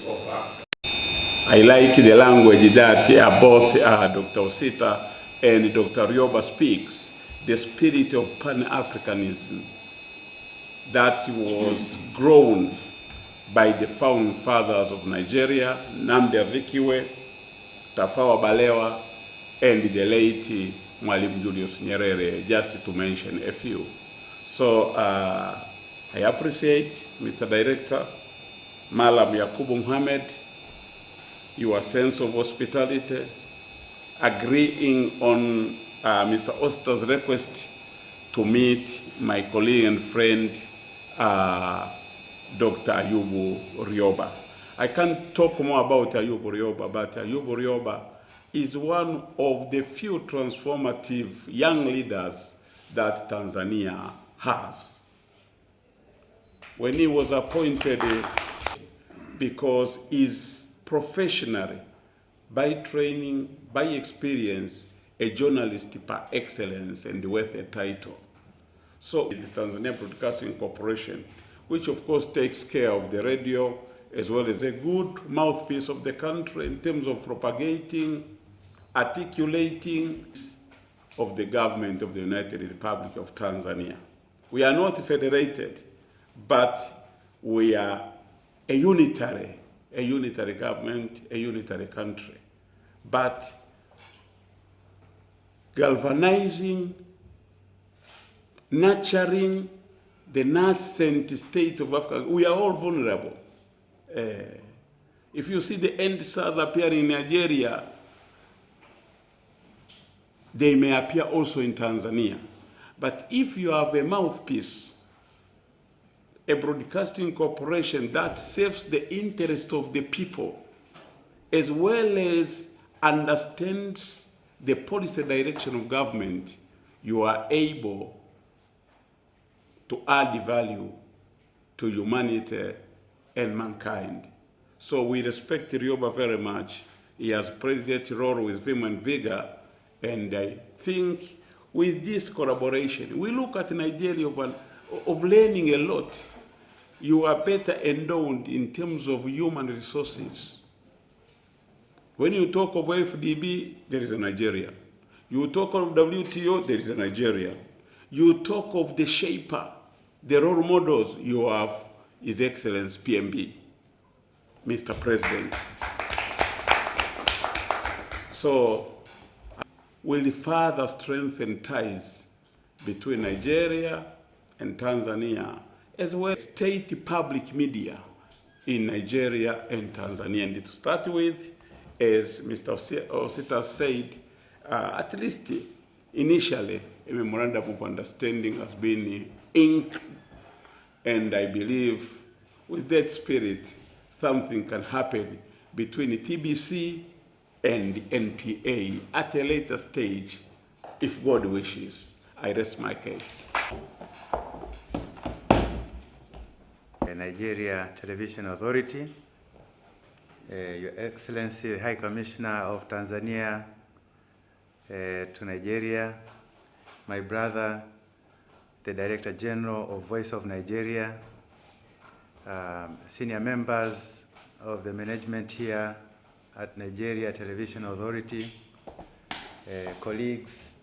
of Africa. I like the language that both Dr. Osita and Dr. Ryoba speaks, the spirit of Pan-Africanism that was grown by the founding fathers of Nigeria, Nnamdi Azikiwe, Tafawa Balewa, and the late Mwalimu Julius Nyerere, just to mention a few. So I appreciate, Mr. Director, Malam Yakubu Muhammad, your sense of hospitality, agreeing on Mr. Oster's request to meet my colleague and friend, Dr. Ayubu Ryoba. I can't talk more about Ayubu Ryoba, but Ayubu Ryoba is one of the few transformative young leaders that Tanzania has. When he was appointed, because he's professionally, by training, by experience, a journalist par excellence and worth a title. So the Tanzania Broadcasting Corporation, which of course takes care of the radio, as well as a good mouthpiece of the country in terms of propagating, articulating of the government of the United Republic of Tanzania. We are not federated, but we are a unitary government, a unitary country. But galvanizing, nurturing the nascent state of Africa, we are all vulnerable. If you see the NSAS appearing in Nigeria, they may appear also in Tanzania. But if you have a mouthpiece, a broadcasting corporation that serves the interest of the people, as well as understands the policy direction of government, you are able to add value to humanity and mankind. So we respect Ryoba very much. He has played that role with vim and vigor, and I think with this collaboration, we look at Nigeria of learning a lot. You are better endowed in terms of human resources. When you talk of FDB, there is a Nigeria. You talk of WTO, there is a Nigeria. You talk of the shaper, the role models, you have His Excellency PMB, Mr. President. So will further strengthen ties between Nigeria and Tanzania, as well as state public media in Nigeria and Tanzania. And to start with, as Mr. Osita said, at least initially, a memorandum of understanding has been inked, and I believe with that spirit, something can happen between the TBC and the NTA at a later stage, if God wishes. I rest my case. Nigeria Television Authority, Your Excellency, High Commissioner of Tanzania to Nigeria, my brother, the Director General of Voice of Nigeria, senior members of the management here at Nigeria Television Authority, colleagues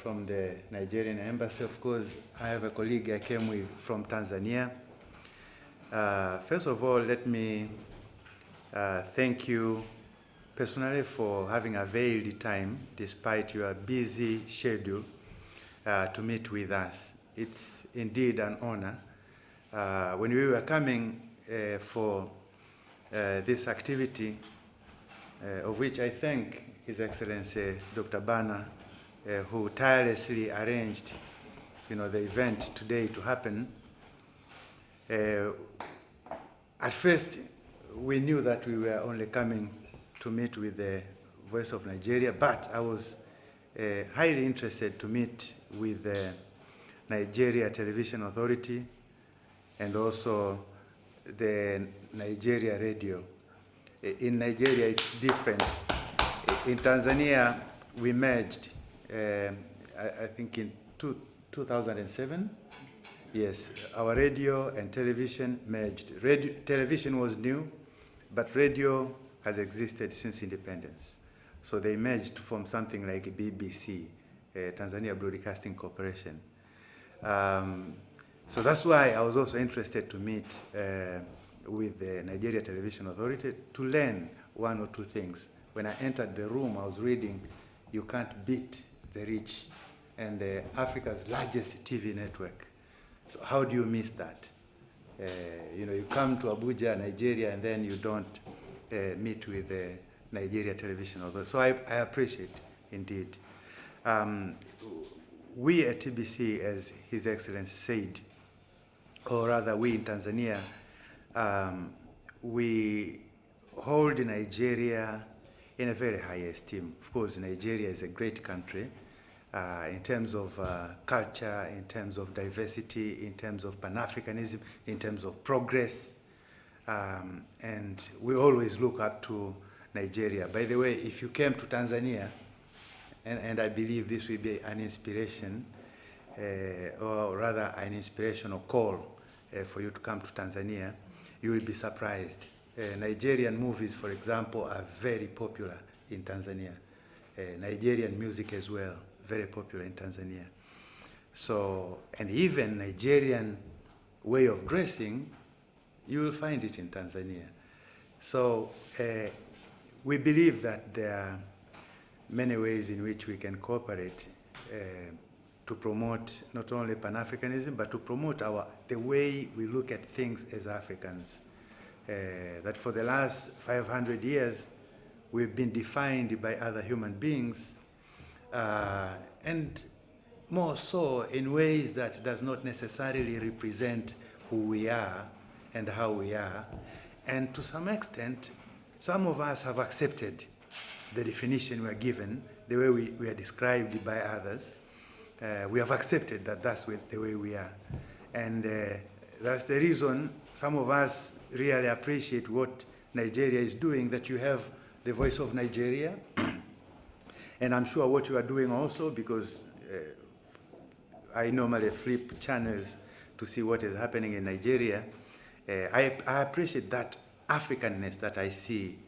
from the Nigerian Embassy. Of course, I have a colleague I came with from Tanzania. First of all, let me thank you personally for having availed the time, despite your busy schedule, to meet with us. It's indeed an honor. When we were coming for this activity, of which I thank His Excellency Dr. Bana, who tirelessly arranged, the event today to happen. At first, we knew that we were only coming to meet with the Voice of Nigeria, but I was highly interested to meet with the Nigeria Television Authority and also the Nigeria Radio. In Nigeria, it's different. In Tanzania, we merged, I think in 2007. Yes, our radio and television merged. Television was new, but radio has existed since independence. So they merged to form something like BBC, Tanzania Broadcasting Corporation. So that's why I was also interested to meet with the Nigeria Television Authority to learn one or two things. When I entered the room, I was reading, you can't beat the rich, and Africa's largest TV network. So how do you miss that? You come to Abuja, Nigeria, and then you don't meet with the Nigeria Television Authority. So I appreciate, indeed. We at TBC, as His Excellency said, or rather we in Tanzania, we hold Nigeria in a very high esteem. Of course, Nigeria is a great country in terms of culture, in terms of diversity, in terms of Pan-Africanism, in terms of progress. And we always look up to Nigeria. By the way, if you came to Tanzania, and I believe this will be an inspiration, or rather an inspirational call for you to come to Tanzania, you will be surprised. Nigerian movies, for example, are very popular in Tanzania. Nigerian music as well, very popular in Tanzania. So, and even Nigerian way of dressing, you will find it in Tanzania. So we believe that there are many ways in which we can cooperate to promote not only Pan-Africanism, but to promote the way we look at things as Africans. That for the last 500 years, we've been defined by other human beings, and more so in ways that does not necessarily represent who we are and how we are. And to some extent, some of us have accepted the definition we are given, the way we are described by others. We have accepted that that's the way we are. And that's the reason some of us really appreciate what Nigeria is doing, that you have the Voice of Nigeria. And I'm sure what you are doing also, because I normally flip channels to see what is happening in Nigeria. I appreciate that Africanness that I see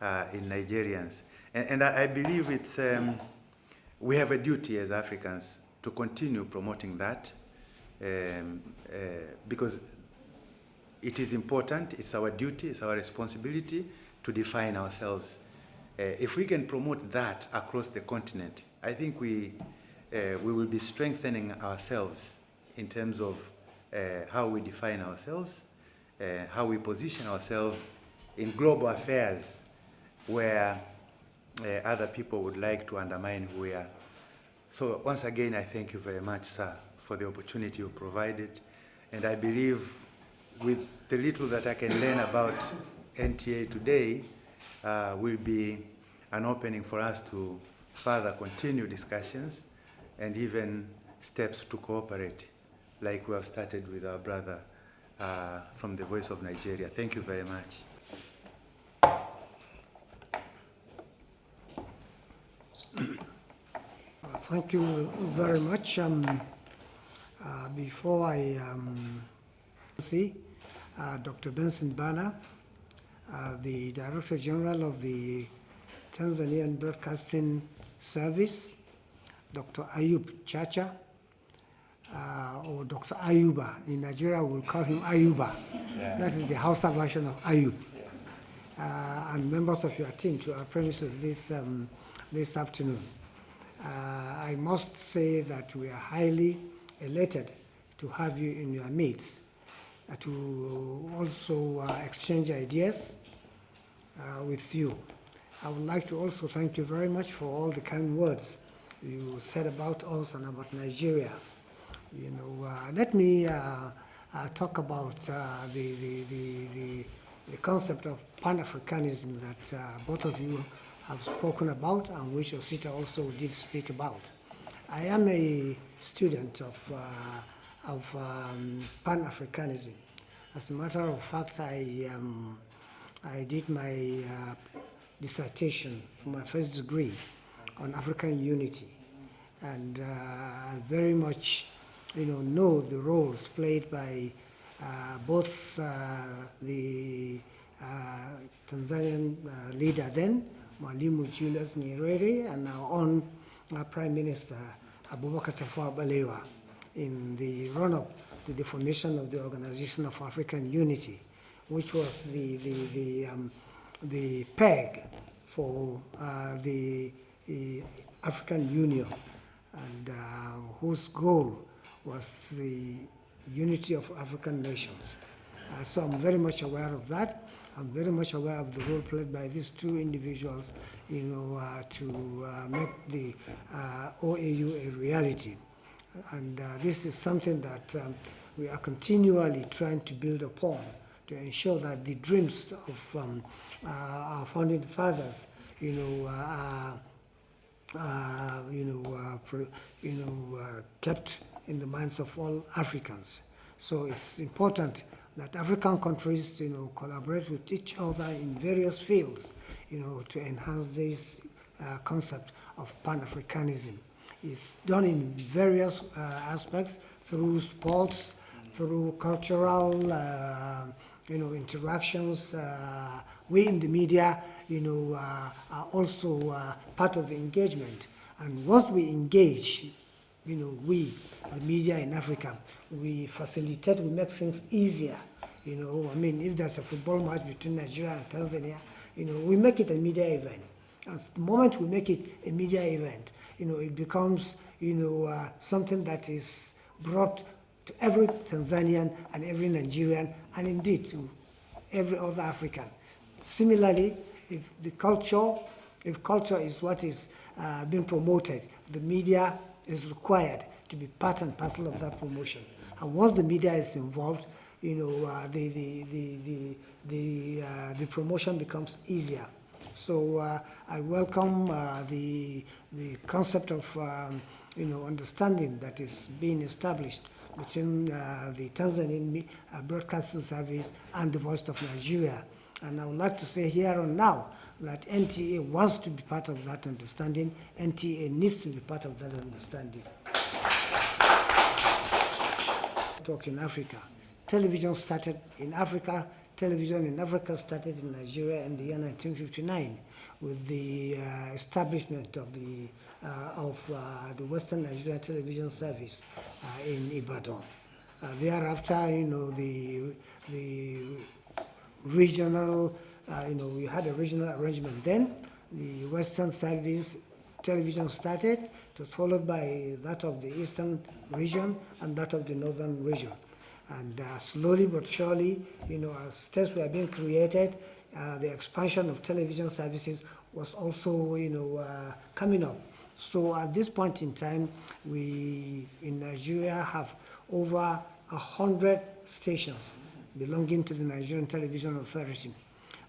in Nigerians. And I believe it's, we have a duty as Africans to continue promoting that because it is important, it's our duty, it's our responsibility to define ourselves. If we can promote that across the continent, I think we will be strengthening ourselves in terms of how we define ourselves, how we position ourselves in global affairs where other people would like to undermine who we are. So once again, I thank you very much, sir, for the opportunity you provided. And I believe with the little that I can learn about NTA today will be an opening for us to further continue discussions and even steps to cooperate, like we have started with our brother from the Voice of Nigeria. Thank you very much. Thank you very much. Before I see Dr. Benson Bana, the Director General of the Tanzanian Broadcasting Service, Dr. Ayub Chacha, or Dr. Ayuba. In Nigeria, we'll call him Ayuba. Yeah. That is the Hausa version of Ayub. And members of your team to our premises this afternoon. I must say that we are highly elated to have you in your midst, to also exchange ideas with you. I would like to also thank you very much for all the kind words you said about us and about Nigeria. You know, let me talk about the concept of Pan-Africanism that both of you have spoken about, and which Osita also did speak about. I am a student of Pan-Africanism. As a matter of fact, I did my dissertation for my first degree on African unity, and I very much, know the roles played by both the Tanzanian leader then, Mwalimu Julius Nyerere, and our own Prime Minister Abubakar Tafawa Balewa, in the run-up to the formation of the Organization of African Unity, which was the peg for the African Union, and whose goal was the unity of African nations. So I'm very much aware of that. I'm very much aware of the role played by these two individuals, to make the OAU a reality. And this is something that we are continually trying to build upon to ensure that the dreams of our founding fathers, kept in the minds of all Africans. So it's important that African countries, collaborate with each other in various fields, to enhance this concept of Pan-Africanism. It's done in various aspects, through sports, through cultural, interactions. We in the media, are also part of the engagement. And once we engage, we, the media in Africa, we facilitate, we make things easier. If there's a football match between Nigeria and Tanzania, we make it a media event. At the moment we make it a media event, it becomes, something that is brought to every Tanzanian and every Nigerian, and indeed to every other African. Similarly, if culture is what is being promoted, the media is required to be part and parcel of that promotion. And once the media is involved, the promotion becomes easier. So I welcome the concept of understanding that is being established between the Tanzanian Broadcasting Service and the Voice of Nigeria. And I would like to say here and now that NTA wants to be part of that understanding. NTA needs to be part of that understanding. Talk in Africa. Television started in Africa. Television in Africa started in Nigeria in the year 1959 with the establishment of the Western Nigerian Television Service in Ibadan. Thereafter, the regional, we had a regional arrangement then. The Western Service Television started. It was followed by that of the Eastern region and that of the Northern region. And slowly but surely, as states were being created, the expansion of television services was also, coming up. So at this point in time, we in Nigeria have over 100 stations belonging to the Nigerian Television Authority.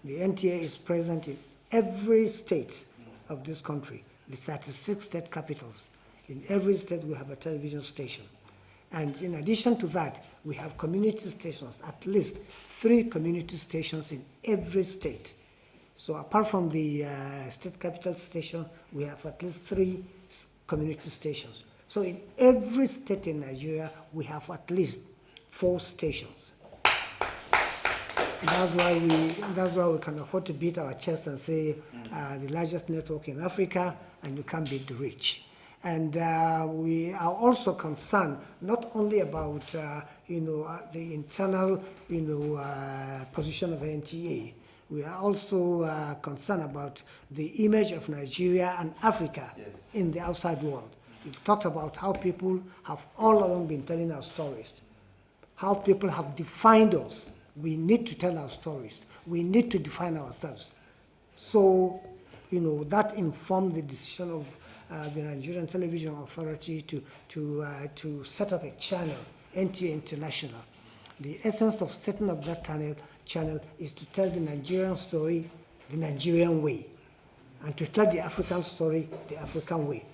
The NTA is present in every state of this country, the 36 state capitals. In every state, we have a television station. And in addition to that, we have community stations, at least 3 community stations in every state. So apart from the state capital station, we have at least 3 community stations. So in every state in Nigeria, we have at least 4 stations. That's why we can afford to beat our chest and say the largest network in Africa, and you can't beat the rich. And we are also concerned not only about the internal position of NTA. We are also concerned about the image of Nigeria and Africa in the outside world. We've talked about how people have all along been telling our stories, how people have defined us. We need to tell our stories. We need to define ourselves. So, that informed the decision of the Nigerian Television Authority to set up a channel, NTA International. The essence of setting up that channel is to tell the Nigerian story the Nigerian way, and to tell the African story the African way.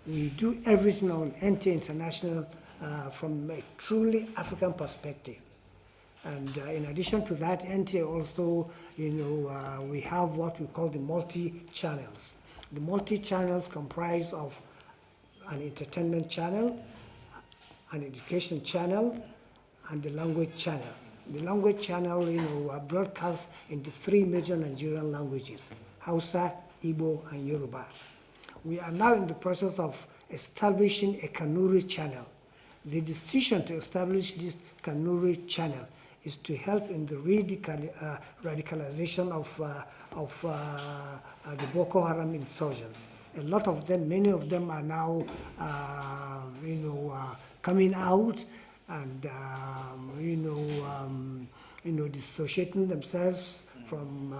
We do everything on NTA International from a truly African perspective. And in addition to that, NTA also, we have what we call the multi-channels. The multi-channels comprise of an entertainment channel, an education channel, and the language channel. The language channel, broadcasts into 3 major Nigerian languages: Hausa, Igbo, and Yoruba. We are now in the process of establishing a Kanuri channel. The decision to establish this Kanuri channel is to help in the radicalization of the Boko Haram insurgents. A lot of them, many of them are now, coming out and, dissociating themselves from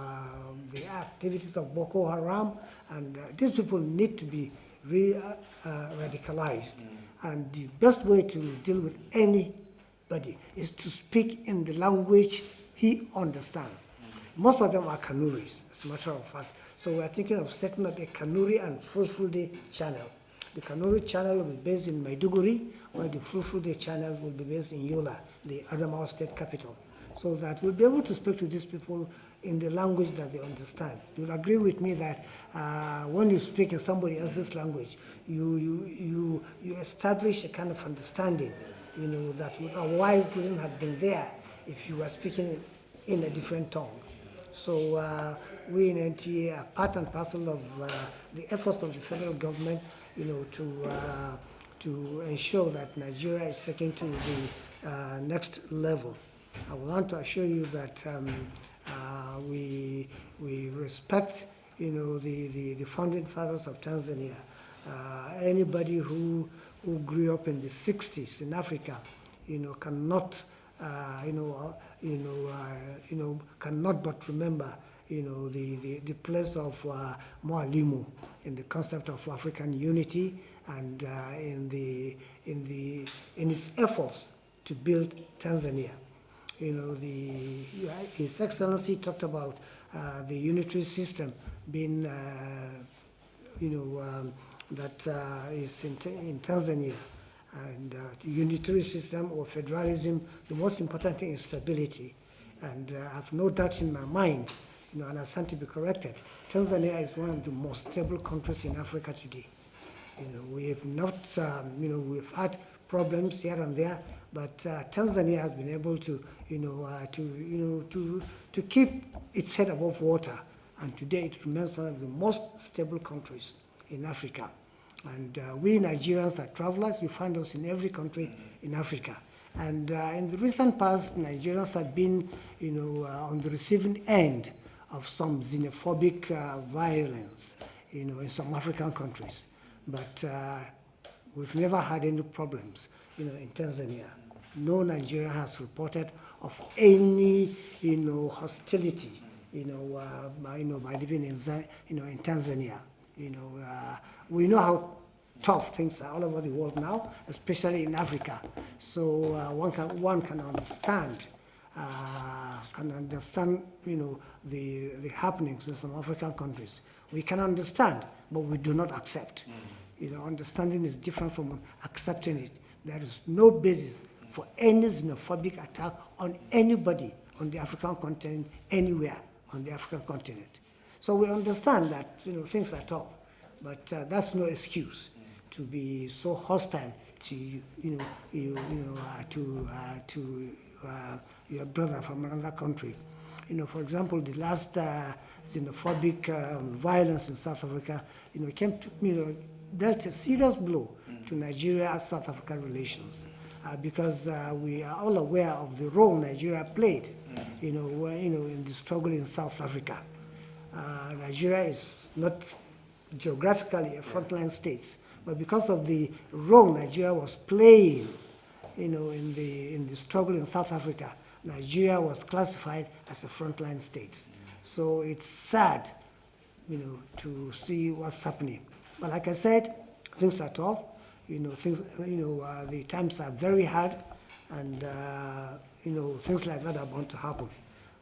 the activities of Boko Haram. And these people need to be radicalized. And the best way to deal with anybody is to speak in the language he understands. Most of them are Kanuris, as a matter of fact. So we are thinking of setting up a Kanuri and Fulfulde channel. The Kanuri channel will be based in Maiduguri, while the Fulfulde channel will be based in Yola, the Adamawa state capital. So that we'll be able to speak to these people in the language that they understand. You'll agree with me that when you speak in somebody else's language, you establish a kind of understanding, that otherwise wouldn't have been there if you were speaking in a different tongue. So we in NTA are part and parcel of the efforts of the federal government, to ensure that Nigeria is taken to the next level. I want to assure you that we respect, the founding fathers of Tanzania. Anybody who grew up in the 60s in Africa, cannot, cannot but remember, the place of Mwalimu in the concept of African unity and in its efforts to build Tanzania. His Excellency talked about the unitary system being, that is in Tanzania. And the unitary system or federalism, the most important thing is stability. And I have no doubt in my mind, and I stand to be corrected, Tanzania is one of the most stable countries in Africa today. We have not, we've had problems here and there, but Tanzania has been able to, to keep its head above water, and today it remains one of the most stable countries in Africa. And we Nigerians are travelers. We find us in every country in Africa. And in the recent past, Nigerians have been, on the receiving end of some xenophobic violence, in some African countries. But we've never had any problems, in Tanzania. No Nigerian has reported of any, hostility, by living in Tanzania. We know how tough things are all over the world now, especially in Africa. So one can understand, the happenings in some African countries. We can understand, but we do not accept. Understanding is different from accepting it. There is no basis for any xenophobic attack on anybody on the African continent, anywhere on the African continent. So we understand that things are tough, but that's no excuse to be so hostile to your brother from another country. For example, the last xenophobic violence in South Africa, came to, dealt a serious blow to Nigeria-South Africa relations. Because we are all aware of the role Nigeria played, in the struggle in South Africa. Nigeria is not geographically a frontline state, but because of the role Nigeria was playing, in the struggle in South Africa, Nigeria was classified as a frontline state. So it's sad, to see what's happening. But like I said, things are tough. The times are very hard, and things like that are bound to happen.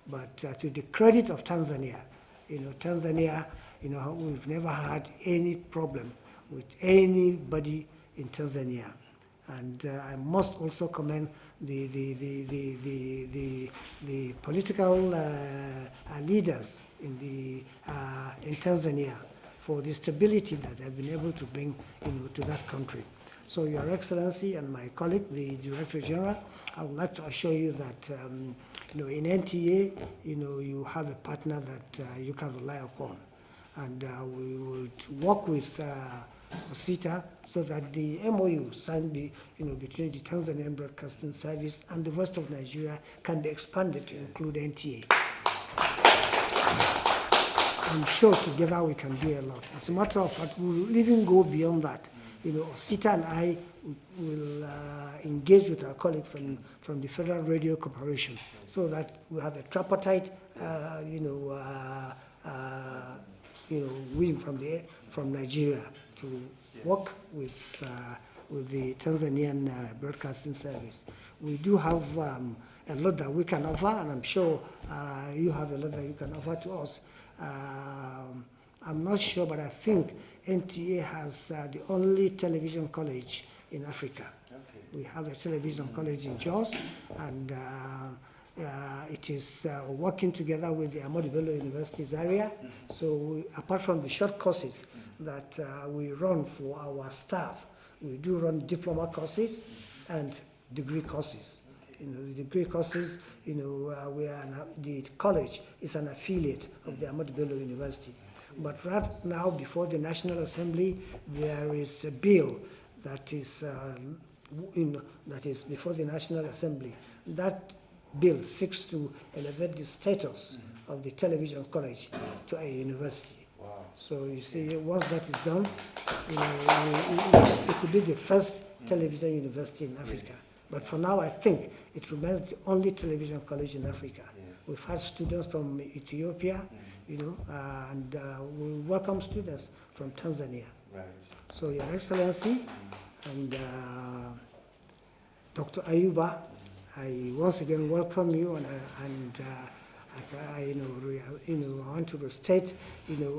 But to the credit of Tanzania, Tanzania, we've never had any problem with anybody in Tanzania. And I must also commend the political leaders in Tanzania for the stability that they've been able to bring to that country. So, Your Excellency and my colleague, the Director General, I would like to assure you that in NTA, you have a partner that you can rely upon, and we will work with OSITA so that the MOU signed between the Tanzanian Broadcasting Service and the rest of Nigeria can be expanded to include NTA. I'm sure together we can do a lot. As a matter of fact, we will even go beyond that. OSITA and I will engage with our colleagues from the Federal Radio Corporation so that we have a tripartite, wing from Nigeria to work with the Tanzanian Broadcasting Service. We do have a lot that we can offer, and I'm sure you have a lot that you can offer to us. I'm not sure, but I think NTA has the only television college in Africa. Okay. We have a television college in Jos, and it is working together with the Ahmadu Bello University's area. So apart from the short courses that we run for our staff, we do run diploma courses and degree courses. The degree courses, the college is an affiliate of the Ahmadu Bello University. But right now, before the National Assembly, there is a bill that is before the National Assembly. That bill seeks to elevate the status of the television college to a university. Wow. So you see, once that is done, it could be the first television university in Africa. Yes. But for now, I think it remains the only television college in Africa. Yes. We've had students from Ethiopia, and we welcome students from Tanzania. Right. So, Your Excellency and Dr. Ayuba, I once again welcome you, and I want to restate,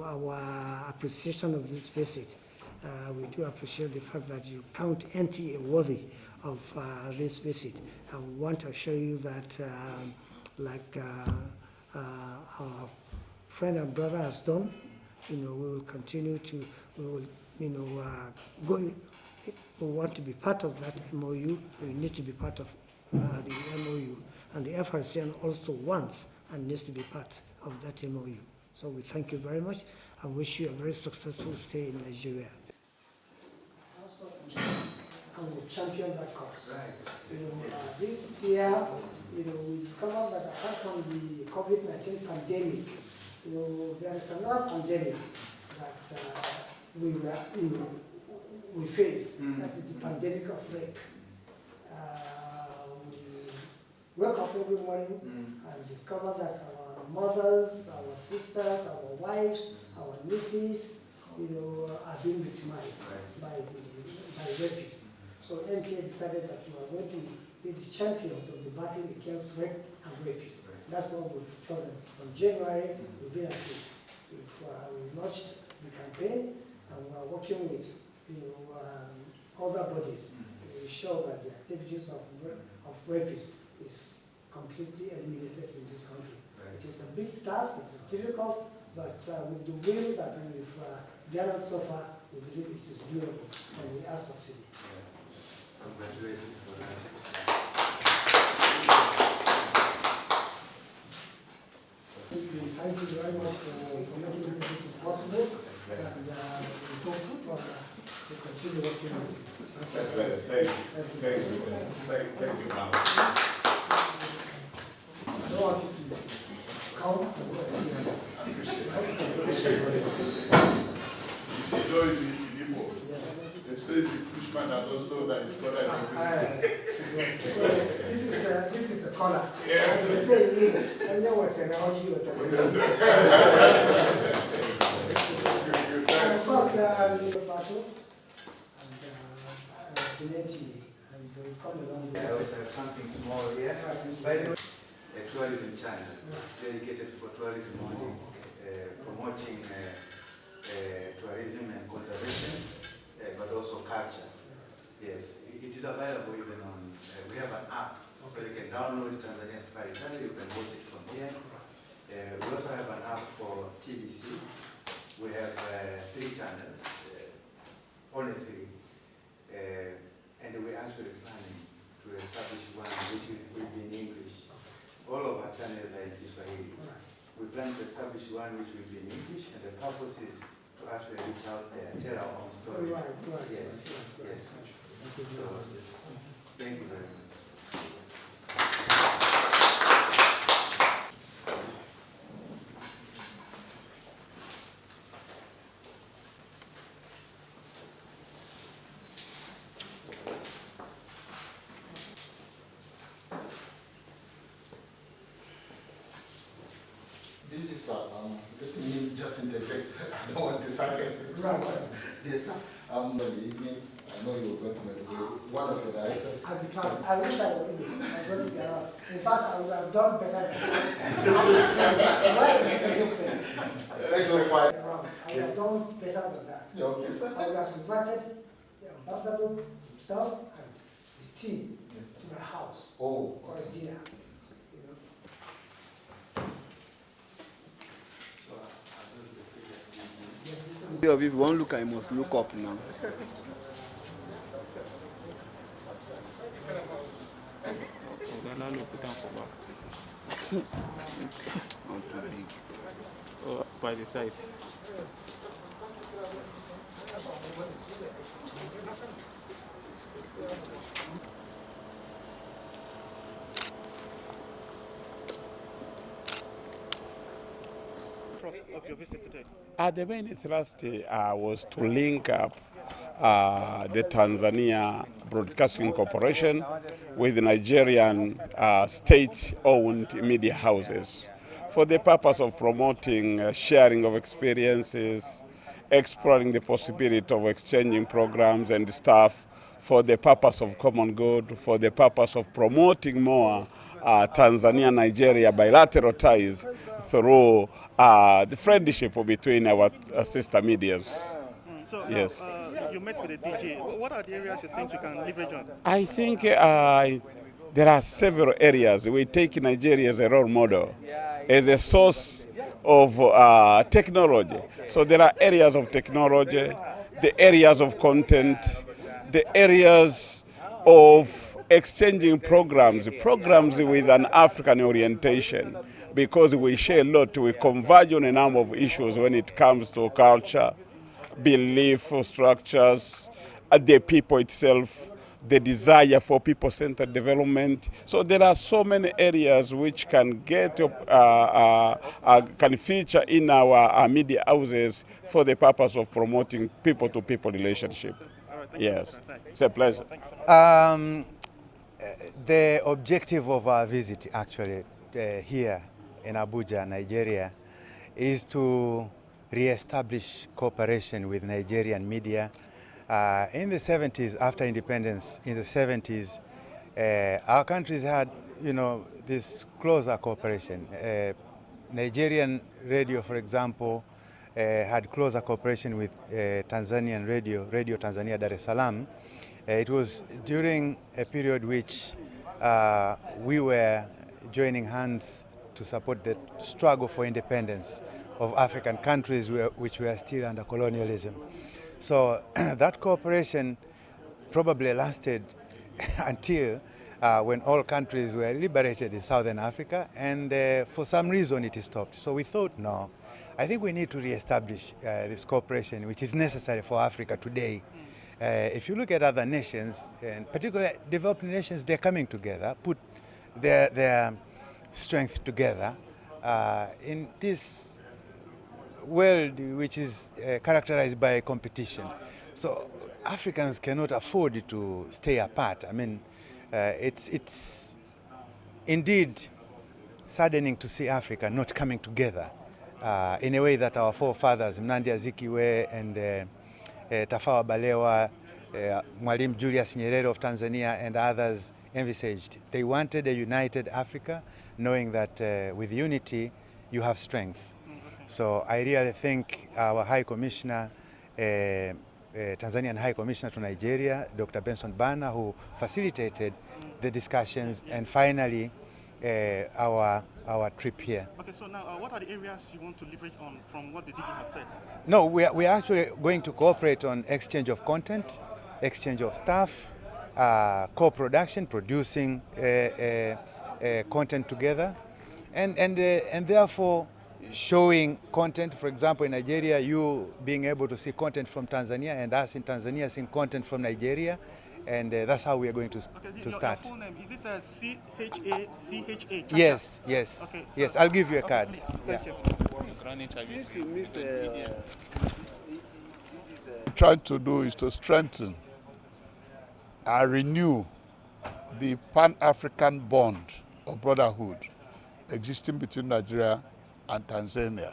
our appreciation of this visit. We do appreciate the fact that you count NTA worthy of this visit, and we want to assure you that, our friend and brother has done, we will continue to, we want to be part of that MOU. We need to be part of the MOU, and the FRCN also wants and needs to be part of that MOU. So we thank you very much and wish you a very successful stay in Nigeria. And we champion that cause. Right. This year, we discovered that apart from the COVID-19 pandemic, there is another pandemic that we face. That is the pandemic of rape. We wake up every morning and discover that our mothers, our sisters, our wives, our nieces, are being victimized by rapists. So NTA decided that we are going to be the champions of the battle against rape and rapists. That's what we've chosen. From January, we've been at it. We've launched the campaign, and we are working with other bodies to ensure that the activities of rapists is completely eliminated in this country. Right. It is a big task, it is difficult, but with the will that we've gathered so far, we believe it is doable, and we are succeeding. Congratulations for that. Thank you very much for making this possible, and we hope to continue working with you. Thank you, ma'am. I don't want you to count. They say the Frenchman that doesn't know that his brother is So this is a collar. Yes. They say in English, I know what technology you are And of course, battle and Sineti, and we've come along. I also have something small here. By the way, tourism channel. It's dedicated for tourism only, promoting tourism and conservation, but also culture. Yes, it is available even on, we have an app, so you can download Tanzania Safari Channel, you can watch it from here. We also have an app for TVC. We have 3 channels, only 3. will be in English, and the purpose is to actually reach out there, tell our own story. Right. Yes, yes. So, thank you very much. Let me just interject. I don't want to silence it. Right. Yes, in the evening, I know you were going to make one of your directors. I'll be trying. I wish I were in it. I was going to get out. In fact, I would have done better than that. Why is it a good place? Around. I would have done better than that. Okay, sir. I would have invited the ambassador himself and the team to my house Oh, for a dinner. You know. So, this is the previous DG. Yes, this is If you want to look, I must look up now. Not too big. By the side. Of your visit today? The main thrust was to link up the Tanzania Broadcasting Corporation with Nigerian state-owned media houses for the purpose of promoting sharing of experiences, exploring the possibility of exchanging programs and staff for the purpose of common good, for the purpose of promoting more Tanzania-Nigeria bilateral ties through the friendship between our sister medias. So Yes. you met with the DG. What are the areas you think you can leverage on? I think there are several areas. We take Nigeria as a role model, as a source of technology. So there are areas of technology, the areas of content, the areas of exchanging programs with an African orientation, because we share a lot. We converge on a number of issues when it comes to culture, belief structures, the people itself, the desire for people-centered development. So there are so many areas which can can feature in our media houses for the purpose of promoting people-to-people relationship. Yes, it's a pleasure. The objective of our visit actually here in Abuja, Nigeria, is to re-establish cooperation with Nigerian media. In the 70s, after independence, in the 70s, our countries had, this closer cooperation. Nigerian radio, for example, had closer cooperation with Tanzanian Radio Tanzania Dar es Salaam. It was during a period which we were joining hands to support the struggle for independence of African countries which were still under colonialism. So that cooperation probably lasted until when all countries were liberated in Southern Africa, and for some reason it stopped. So we thought, no, I think we need to reestablish this cooperation which is necessary for Africa today. If you look at other nations, and particularly developing nations, they're coming together, put their strength together in this world which is characterized by competition. So Africans cannot afford to stay apart. I mean, it's indeed saddening to see Africa not coming together in a way that our forefathers, Mnandi Azikiwe and Tafawa Balewa, Mwalimu Julius Nyerere of Tanzania and others envisaged. They wanted a united Africa, knowing that with unity you have strength. So I really think our High Commissioner, Tanzanian High Commissioner to Nigeria, Dr. Benson Bana, who facilitated the discussions, and finally our trip here. Okay, so now what are the areas you want to leverage on from what the DG has said? No, we are actually going to cooperate on exchange of content, exchange of staff, co-production, producing content together, and therefore showing content. For example, in Nigeria, you being able to see content from Tanzania, and us in Tanzania seeing content from Nigeria, and that's how we are going to start. Your full name, is it CHA? Yes, yes, Okay, yes. so- I'll give you a card. Please, Yeah. thank you. Since you miss Trying to do is to strengthen and renew the Pan-African bond of brotherhood existing between Nigeria and Tanzania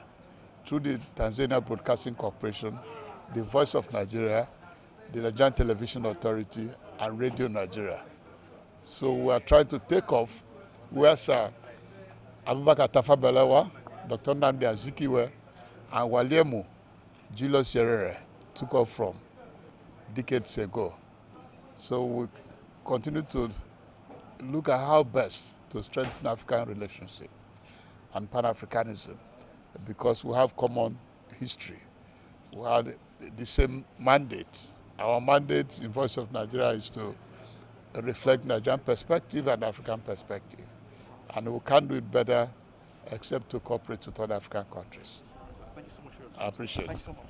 through the Tanzania Broadcasting Corporation, the Voice of Nigeria, the Nigerian Television Authority, and Radio Nigeria. So we are trying to take off where Sir Abubakar Tafawa Balewa, Dr. Nnamdi Azikiwe, and Waliemu Julius Nyerere took off from decades ago. So we continue to look at how best to strengthen African relationship and Pan-Africanism, because we have common history. We had the same mandate. Our mandate in Voice of Nigeria is to reflect Nigerian perspective and African perspective. And we can't do it better except to cooperate with other African countries. Thank you so much for your time. I appreciate it. Thanks so much.